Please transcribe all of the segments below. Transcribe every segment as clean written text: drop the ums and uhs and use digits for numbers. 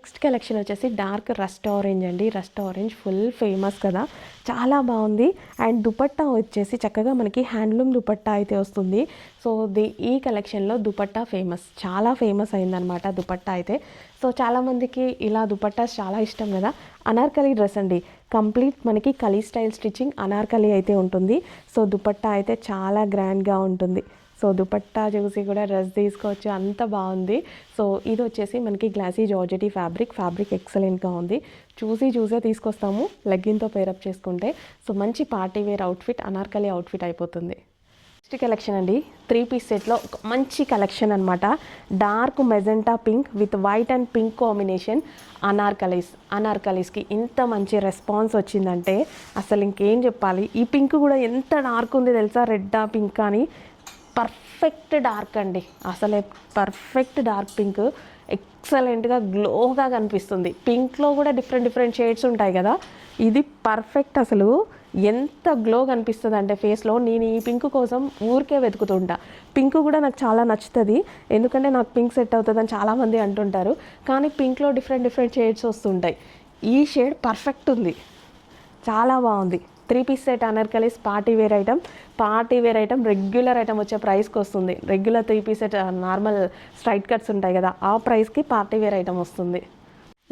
Next collection వచ్చేసి dark rust orange అండి. Rust orange full famous కదా, చాలా బాగుంది. అండ్ దుపట్టా వచ్చేసి చక్కగా మనకి హ్యాండ్లూమ్ దుపట్టా అయితే వస్తుంది. సో ఈ కలెక్షన్లో దుపట్టా ఫేమస్, చాలా ఫేమస్ అయిందనమాట దుపట్టా అయితే. సో చాలామందికి ఇలా దుపట్టాస్ చాలా ఇష్టం కదా. అనార్కలి డ్రెస్ అండి, కంప్లీట్ మనకి కలీ స్టైల్ స్టిచ్చింగ్ అనార్కలి అయితే ఉంటుంది. సో దుపట్టా అయితే చాలా గ్రాండ్గా ఉంటుంది. సో దుపట్టా చూసి కూడా డ్రెస్ తీసుకోవచ్చు, అంత బాగుంది. సో ఇది వచ్చేసి మనకి గ్లాసీ జార్జెటీ ఫ్యాబ్రిక్ ఎక్సలెంట్గా ఉంది. చూసే తీసుకొస్తాము లెగ్గిన్తో పేరప్ చేసుకుంటే. సో మంచి party wear outfit, Anarkali outfit అయిపోతుంది. నెక్స్ట్ కలెక్షన్ అండి, 3 పీస్ సెట్లో ఒక మంచి కలెక్షన్ అనమాట. Dark magenta pink with white and pink combination అనార్కలీస్కి ఇంత మంచి రెస్పాన్స్ వచ్చిందంటే అసలు ఇంకేం చెప్పాలి. ఈ పింక్ కూడా ఎంత డార్క్ ఉంది తెలుసా, రెడ్డా పింక్ అని పర్ఫెక్ట్ డార్క్ అండి. అసలే పర్ఫెక్ట్ డార్క్ పింక్, ఎక్సలెంట్గా గ్లోగా కనిపిస్తుంది. పింక్లో కూడా డిఫరెంట్ షేడ్స్ ఉంటాయి కదా, ఇది పర్ఫెక్ట్. అసలు ఎంత గ్లో కనిపిస్తుంది అంటే ఫేస్లో. నేను ఈ పింక్ కోసం ఊరికే వెతుకుతుంటా. పింక్ కూడా నాకు చాలా నచ్చుతుంది, ఎందుకంటే నాకు పింక్ సెట్ అవుతుందని చాలామంది అంటుంటారు. కానీ పింక్లో డిఫరెంట్ షేడ్స్ వస్తుంటాయి. ఈ షేడ్ పర్ఫెక్ట్ ఉంది, చాలా బాగుంది. 3 piece set anarkalis party wear item regular item వచ్చే ప్రైస్కి వస్తుంది. Regular 3 piece set normal straight cuts ఉంటాయి కదా, ఆ ప్రైస్కి పార్టీ వేర్ ఐటమ్ వస్తుంది.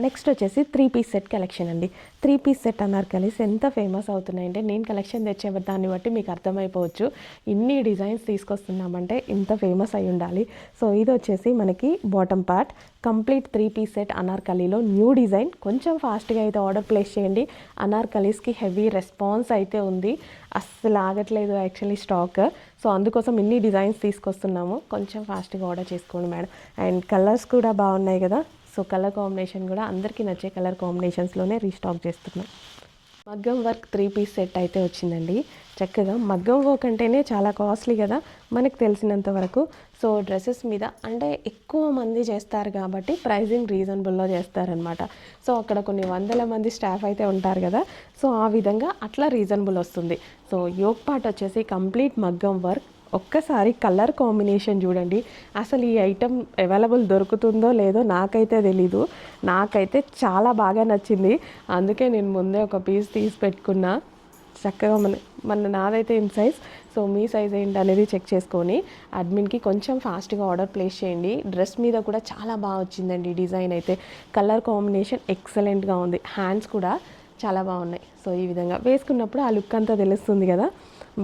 నెక్స్ట్ వచ్చేసి 3 పీస్ సెట్ కలెక్షన్ అండి. 3 పీస్ సెట్ అనార్కలీస్ ఎంత ఫేమస్ అవుతున్నాయంటే నేను కలెక్షన్ తెచ్చే దాన్ని బట్టి మీకు అర్థమైపోవచ్చు. ఇన్ని డిజైన్స్ తీసుకొస్తున్నామంటే ఇంత ఫేమస్ అయి ఉండాలి. సో ఇది వచ్చేసి మనకి bottom part, complete 3 piece set అనార్కలీలో న్యూ డిజైన్. కొంచెం ఫాస్ట్గా అయితే ఆర్డర్ ప్లేస్ చేయండి. అనార్కలీస్కి హెవీ రెస్పాన్స్ అయితే ఉంది, అస్సలు ఆగట్లేదు యాక్చువల్లీ స్టాక్. సో అందుకోసం ఇన్ని డిజైన్స్ తీసుకొస్తున్నాము, కొంచెం ఫాస్ట్గా ఆర్డర్ చేసుకోండి మేడం. అండ్ కలర్స్ కూడా బాగున్నాయి కదా. సో కలర్ కాంబినేషన్ కూడా అందరికీ నచ్చే కలర్ కాంబినేషన్స్లోనే రీస్టాక్ చేస్తున్నాం. మగ్గం వర్క్ 3 పీస్ సెట్ అయితే వచ్చిందండి. చక్కగా మగ్గం వర్క్ అంటేనే చాలా కాస్ట్లీ కదా మనకు తెలిసినంత వరకు. సో డ్రెస్సెస్ మీద అంటే ఎక్కువ మంది చేస్తారు కాబట్టి ప్రైజింగ్ రీజనబుల్లో చేస్తారనమాట. సో అక్కడ కొన్ని వందల మంది స్టాఫ్ అయితే ఉంటారు కదా, సో ఆ విధంగా అట్లా రీజనబుల్ వస్తుంది. సో యోక్ పార్ట్ వచ్చేసి కంప్లీట్ మగ్గం వర్క్. ఒక్కసారి కలర్ కాంబినేషన్ చూడండి, అసలు ఈ ఐటెం అవైలబుల్ దొరుకుతుందో లేదో నాకైతే తెలీదు. నాకైతే చాలా బాగా నచ్చింది, అందుకే నేను ముందే ఒక పీస్ తీసి పెట్టుకున్నా. చక్కగా నాదైతే in size, so me size ఏంటి అనేది చెక్ చేసుకొని అడ్మిన్కి కొంచెం ఫాస్ట్గా ఆర్డర్ ప్లేస్ చేయండి. డ్రెస్ మీద కూడా చాలా బాగా వచ్చిందండి డిజైన్ అయితే. కలర్ కాంబినేషన్ ఎక్సలెంట్గా ఉంది, హ్యాండ్స్ కూడా చాలా బాగున్నాయి. సో ఈ విధంగా వేసుకున్నప్పుడు ఆ లుక్ అంతా తెలుస్తుంది కదా,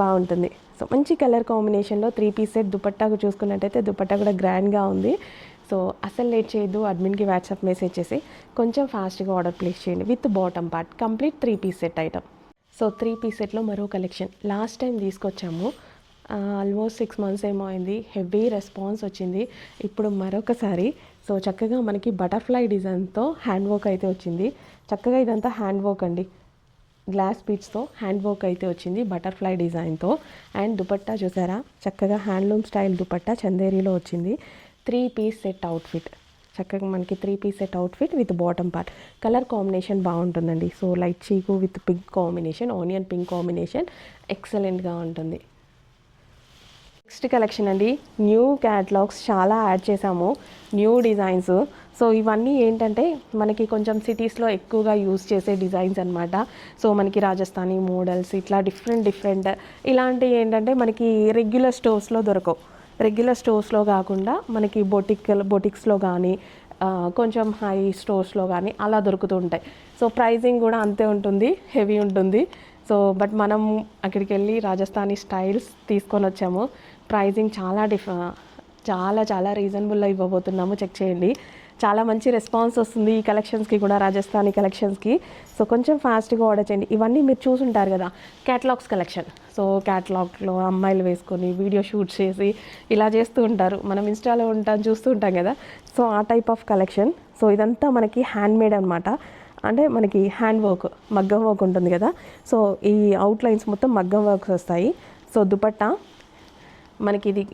బాగుంటుంది. సో మంచి కలర్ కాంబినేషన్లో 3 పీస్ సెట్ దుపట్టాకు చూసుకున్నట్టయితే దుపట్టా కూడా గ్రాండ్గా ఉంది. సో అసలు లేట్ చేయొద్దు, అడ్మిన్కి వాట్సాప్ మెసేజ్ చేసి కొంచెం ఫాస్ట్గా ఆర్డర్ ప్లేస్ చేయండి. With bottom part complete 3 piece set item. So 3 piece సెట్లో మరో కలెక్షన్ లాస్ట్ టైం తీసుకొచ్చాము, ఆల్మోస్ట్ 6 మంత్స్ ఏమో అయింది, హెవీ రెస్పాన్స్ వచ్చింది. ఇప్పుడు మరొకసారి సో చక్కగా మనకి బటర్ఫ్లై డిజైన్తో హ్యాండ్ వర్క్ అయితే వచ్చింది. చక్కగా ఇదంతా హ్యాండ్ వర్క్ అండి, గ్లాస్ బీడ్స్తో హ్యాండ్ వర్క్ అయితే వచ్చింది బటర్ఫ్లై డిజైన్తో. అండ్ దుపట్టా చూసారా, చక్కగా హ్యాండ్లూమ్ స్టైల్ దుపట్టా చందేరీలో వచ్చింది. 3 పీస్ సెట్ అవుట్ఫిట్, చక్కగా మనకి 3 piece set outfit with bottom part. Colour combination బాగుంటుందండి. So light chikoo with pink combination, onion pink combination ఎక్సలెంట్గా ఉంటుంది. నెక్స్ట్ కలెక్షన్ అండి, న్యూ క్యాటలాగ్స్ చాలా యాడ్ చేసాము, న్యూ డిజైన్స్. సో ఇవన్నీ ఏంటంటే మనకి కొంచెం సిటీస్లో ఎక్కువగా యూజ్ చేసే డిజైన్స్ అనమాట. సో మనకి రాజస్థానీ మోడల్స్ ఇట్లా డిఫరెంట్ ఇలాంటివి ఏంటంటే మనకి రెగ్యులర్ స్టోర్స్లో దొరకవు. రెగ్యులర్ స్టోర్స్లో కాకుండా మనకి బొటిక్స్లో కానీ కొంచెం హై స్టోర్స్లో కానీ అలా దొరుకుతుంటాయి. సో ప్రైజింగ్ కూడా అంతే ఉంటుంది, హెవీ ఉంటుంది. సో బట్ మనం అక్కడికి వెళ్ళి రాజస్థానీ స్టైల్స్ తీసుకొని వచ్చాము. ప్రైజింగ్ చాలా రీజనబుల్లో ఇవ్వబోతున్నాము, చెక్ చేయండి. చాలా మంచి రెస్పాన్స్ వస్తుంది ఈ కలెక్షన్స్కి కూడా, రాజస్థానీ కలెక్షన్స్కి. సో కొంచెం ఫాస్ట్గా ఆర్డర్ చేయండి. ఇవన్నీ మీరు చూసుంటారు కదా క్యాటలాగ్స్ కలెక్షన్. సో క్యాటలాగ్లో అమ్మాయిలు వేసుకొని వీడియో షూట్ చేసి ఇలా చేస్తూ ఉంటారు, మనం ఇన్స్టాలో చూస్తూ ఉంటాం కదా. సో ఆ టైప్ ఆఫ్ కలెక్షన్. సో ఇదంతా మనకి హ్యాండ్ మేడ్ అనమాట, అంటే మనకి హ్యాండ్ వర్క్ మగ్గం వర్క్ ఉంటుంది కదా. సో ఈ అవుట్లైన్స్ మొత్తం మగ్గం వర్క్స్ వస్తాయి. సో దుపట్టా మనకి ఇది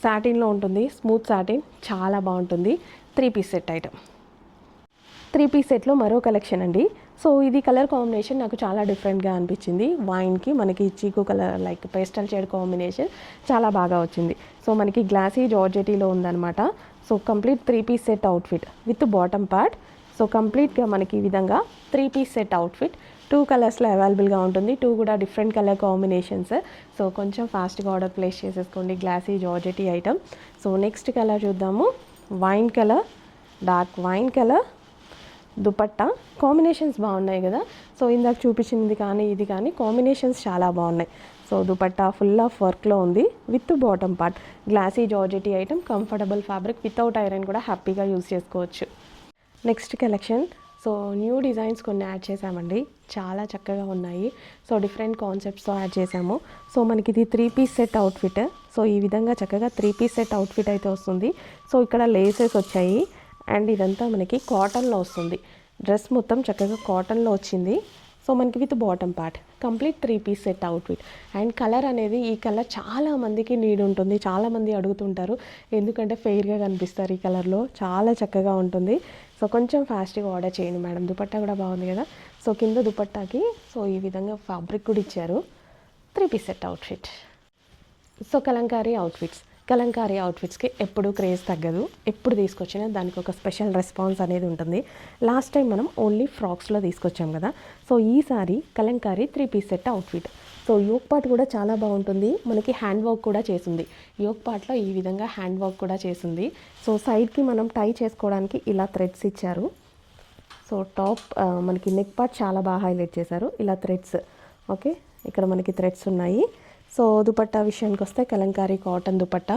సాటిన్లో ఉంటుంది, స్మూత్ సాటిన్, చాలా బాగుంటుంది. 3 పీస్ సెట్ ఐటమ్. 3 పీస్ సెట్లో మరో కలెక్షన్ అండి. సో ఇది కలర్ కాంబినేషన్ నాకు చాలా డిఫరెంట్గా అనిపించింది. వైన్కి మనకి chikoo colour like pastel shade combination చాలా బాగా వచ్చింది. సో మనకి గ్లాసీ జార్జెటీలో ఉందన్నమాట. So complete 3 piece set outfit with bottom part. So కంప్లీట్గా మనకి ఈ విధంగా 3 పీస్ సెట్ అవుట్ఫిట్ 2 కలర్స్లో అవైలబుల్గా ఉంటుంది. 2 కూడా డిఫరెంట్ కలర్ కాంబినేషన్స్. సో కొంచెం ఫాస్ట్గా ఆర్డర్ ప్లేస్ చేసేసుకోండి. Glossy georgette item. So next colour చూద్దాము. Wine colour, dark wine colour. Dupatta combinations బాగున్నాయి కదా. సో ఇందాక చూపించింది కానీ ఇది కానీ కాంబినేషన్స్ చాలా బాగున్నాయి. సో దుపట్టా ఫుల్ ఆఫ్ వర్క్లో ఉంది with bottom part. Glossy georgette item, comfortable fabric, without iron కూడా హ్యాపీగా యూజ్ చేసుకోవచ్చు. Next collection. So new designs కొన్ని యాడ్ చేసామండి, చాలా చక్కగా ఉన్నాయి. సో డిఫరెంట్ కాన్సెప్ట్స్తో యాడ్ చేసాము. సో మనకి ఇది 3 పీస్ సెట్ అవుట్ఫిట్. సో ఈ విధంగా చక్కగా 3 పీస్ సెట్ అవుట్ఫిట్ అయితే వస్తుంది. సో ఇక్కడ లేసెస్ వచ్చాయి అండ్ ఇదంతా మనకి కాటన్లో వస్తుంది. డ్రెస్ మొత్తం చక్కగా కాటన్లో వచ్చింది. సో మనకి with bottom part complete 3 piece set outfit. And colour అనేది ఈ కలర్ చాలా మందికి నీడ్ ఉంటుంది, చాలామంది అడుగుతుంటారు, ఎందుకంటే ఫెయిర్గా కనిపిస్తారు ఈ కలర్లో. చాలా చక్కగా ఉంటుంది. సో కొంచెం ఫాస్ట్గా ఆర్డర్ చేయండి మేడం. దుపట్టా కూడా బాగుంది కదా. సో కింద దుపట్టాకి సో ఈ విధంగా ఫ్యాబ్రిక్ కూడా ఇచ్చారు. 3 piece set outfit. So Kalamkari outfits. Kalamkari అవుట్ఫిట్స్కి ఎప్పుడు క్రేజ్ తగ్గదు. ఎప్పుడు తీసుకొచ్చినా దానికి ఒక స్పెషల్ రెస్పాన్స్ అనేది ఉంటుంది. లాస్ట్ టైం మనం ఓన్లీ ఫ్రాక్స్లో తీసుకొచ్చాం కదా. సో ఈసారి kalamkari 3 piece set outfit. So yoke part కూడా చాలా బాగుంటుంది. మనకి హ్యాండ్ వర్క్ కూడా చేసింది. యోక్ పార్ట్లో ఈ విధంగా హ్యాండ్ వర్క్ కూడా చేసింది. సో సైడ్కి మనం టై చేసుకోవడానికి ఇలా థ్రెడ్స్ ఇచ్చారు. సో టాప్ మనకి నెక్ పార్ట్ చాలా బాగా హైలైట్ చేశారు. ఇలా థ్రెడ్స్, ఓకే, ఇక్కడ మనకి థ్రెడ్స్ ఉన్నాయి. సో దుపట్టా విషయానికి వస్తే కలంకారీ కాటన్ దుపట్టా,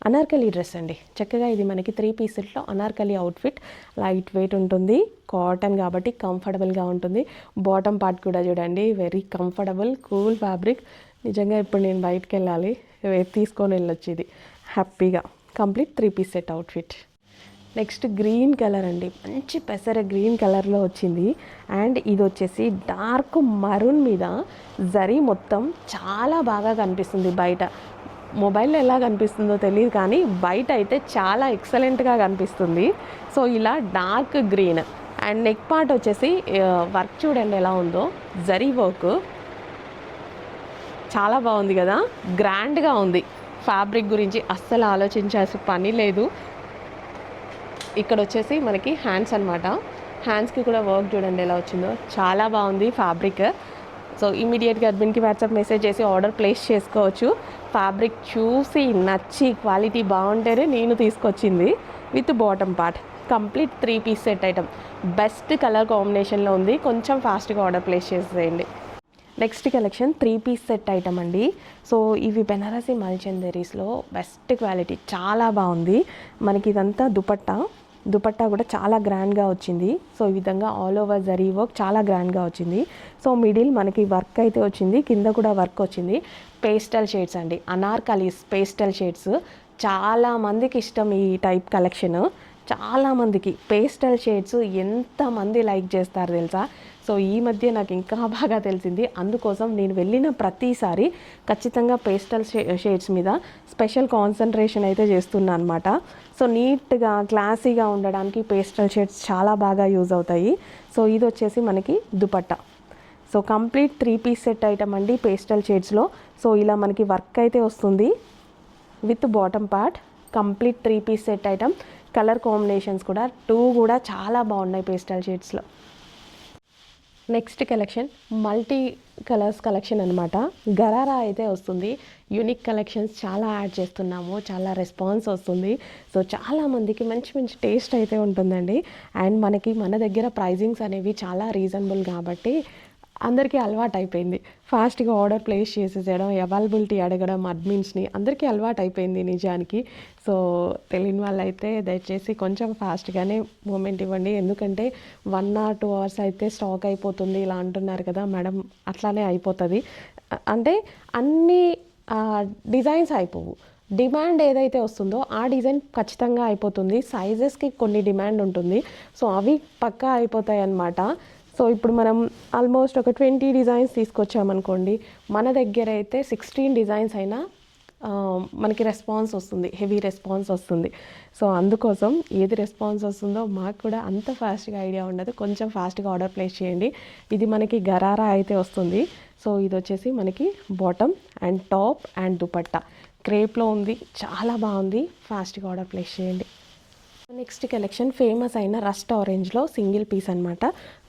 అనార్కలి డ్రెస్ అండి. చక్కగా ఇది మనకి 3 పీసెస్లో అనార్కలి అవుట్ఫిట్. లైట్ వెయిట్ ఉంటుంది, కాటన్ కాబట్టి కంఫర్టబుల్గా ఉంటుంది. బాటమ్ పార్ట్ కూడా చూడండి, వెరీ కంఫర్టబుల్ కూల్ ఫ్యాబ్రిక్. నిజంగా ఇప్పుడు నేను బయటకు వెళ్ళాలి, తీసుకొని వెళ్ళొచ్చు ఇది హ్యాపీగా. Complete 3 piece set outfit. Next green colour అండి, మంచి పెసర గ్రీన్ కలర్లో వచ్చింది. అండ్ ఇది వచ్చేసి డార్క్ మరూన్ మీద జరీ మొత్తం చాలా బాగా కనిపిస్తుంది. బయట మొబైల్లో ఎలా కనిపిస్తుందో తెలియదు కానీ బయట అయితే చాలా ఎక్సలెంట్గా కనిపిస్తుంది. సో ఇలా dark green and neck part వచ్చేసి వర్క్ చూడండి ఎలా ఉందో, జరీ వర్క్ చాలా బాగుంది కదా, గ్రాండ్గా ఉంది. ఫ్యాబ్రిక్ గురించి అస్సలు ఆలోచించాల్సిన పని లేదు. ఇక్కడ వచ్చేసి మనకి హ్యాండ్స్ అనమాట. హ్యాండ్స్కి కూడా వర్క్ చూడండి ఎలా వచ్చిందో, చాలా బాగుంది ఫ్యాబ్రిక్. సో ఇమీడియట్గా అడ్మిన్కి వాట్సాప్ మెసేజ్ చేసి ఆర్డర్ ప్లేస్ చేసుకోవచ్చు. ఫ్యాబ్రిక్ చూసి నచ్చి క్వాలిటీ బాగుంటేనే నేను తీసుకొచ్చింది. With bottom part complete 3 piece set item. Best colour కాంబినేషన్లో ఉంది. కొంచెం ఫాస్ట్గా ఆర్డర్ ప్లేస్ చేసేయండి. Next collection 3 piece set item అండి. సో ఇవి బెనారసి మల్చందరీస్లో బెస్ట్ క్వాలిటీ, చాలా బాగుంది. మనకి ఇదంతా దుపట్టా కూడా చాలా గ్రాండ్గా వచ్చింది. సో ఈ విధంగా ఆల్ ఓవర్ జరీ వర్క్ చాలా గ్రాండ్గా వచ్చింది. సో మిడిల్ మనకి వర్క్ అయితే వచ్చింది, కింద కూడా వర్క్ వచ్చింది. పేస్టల్ షేడ్స్ అండి, అనార్కలీస్ పేస్టల్ షేడ్స్. చాలామందికి ఇష్టం ఈ టైప్ కలెక్షన్. చాలామందికి పేస్టల్ షేడ్స్ ఎంతమంది లైక్ చేస్తారు తెలుసా. సో ఈ మధ్య నాకు ఇంకా బాగా తెలిసింది. అందుకోసం నేను వెళ్ళిన ప్రతిసారి ఖచ్చితంగా పేస్టల్ షేడ్స్ మీద స్పెషల్ కాన్సన్ట్రేషన్ అయితే చేస్తున్నాను అనమాట. సో నీట్గా క్లాసీగా ఉండడానికి పేస్టల్ షేడ్స్ చాలా బాగా యూజ్ అవుతాయి. సో ఇది వచ్చేసి మనకి dupatta. So complete 3 piece set item అండి పేస్టల్ షేడ్స్లో. సో ఇలా మనకి వర్క్ అయితే వస్తుంది with bottom part. Complete 3 piece set item. Colour combinations కూడా 2 కూడా చాలా బాగున్నాయి పేస్టల్ షేడ్స్లో. Next collection multi colours collection అనమాట. గరారా అయితే వస్తుంది. యూనిక్ కలెక్షన్స్ చాలా యాడ్ చేస్తున్నాము, చాలా రెస్పాన్స్ వస్తుంది. సో చాలామందికి మంచి మంచి టేస్ట్ అయితే ఉంటుందండి. అండ్ మన దగ్గర ప్రైజింగ్స్ అనేవి చాలా రీజనబుల్ కాబట్టి అందరికీ అలవాటు అయిపోయింది. ఫాస్ట్గా ఆర్డర్ ప్లేస్ చేసేసేయడం, అవైలబిలిటీ అడగడం అడ్మిన్స్ని, అందరికీ అలవాటు అయిపోయింది నిజానికి. సో తెలియని వాళ్ళైతే దయచేసి కొంచెం ఫాస్ట్గానే మూమెంట్ ఇవ్వండి. ఎందుకంటే 1 or 2 hours అయితే స్టాక్ అయిపోతుంది ఇలా అంటున్నారు కదా మేడం. అట్లానే అయిపోతుంది. అంటే అన్ని డిజైన్స్ అయిపోవు. డిమాండ్ ఏదైతే వస్తుందో ఆ డిజైన్ ఖచ్చితంగా అయిపోతుంది. సైజెస్కి కొన్ని డిమాండ్ ఉంటుంది. సో అవి పక్కా అయిపోతాయి అన్నమాట. సో ఇప్పుడు మనం ఆల్మోస్ట్ ఒక 20 డిజైన్స్ తీసుకొచ్చామనుకోండి, మన దగ్గర అయితే 16 డిజైన్స్ అయినా మనకి రెస్పాన్స్ వస్తుంది, హెవీ రెస్పాన్స్ వస్తుంది. సో అందుకోసం ఏది రెస్పాన్స్ వస్తుందో మాకు కూడా అంత ఫాస్ట్గా ఐడియా ఉండదు. కొంచెం ఫాస్ట్గా ఆర్డర్ ప్లేస్ చేయండి. ఇది మనకి గరారా అయితే వస్తుంది. సో ఇది వచ్చేసి మనకి bottom and top and dupatta క్రేప్లో ఉంది, చాలా బాగుంది. ఫాస్ట్గా ఆర్డర్ ప్లేస్ చేయండి. నెక్స్ట్ కలెక్షన్ ఫేమస్ అయిన రస్ట్ ఆరెంజ్లో సింగిల్ పీస్ అనమాట.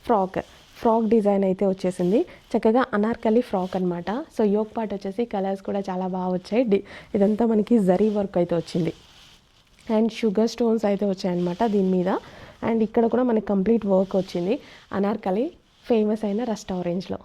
ఫ్రాక్ డిజైన్ అయితే వచ్చేసింది. చక్కగా అనార్కలి ఫ్రాక్ అనమాట. సో యోక్ పార్ట్ వచ్చేసి కలర్స్ కూడా చాలా బాగా వచ్చాయి. ఇదంతా మనకి జరీ వర్క్ అయితే వచ్చింది అండ్ షుగర్ స్టోన్స్ అయితే వచ్చాయన్నమాట దీని మీద. అండ్ ఇక్కడ కూడా మనకి కంప్లీట్ వర్క్ వచ్చింది. అనార్కలి ఫేమస్ అయిన రస్ట్ ఆరెంజ్లో.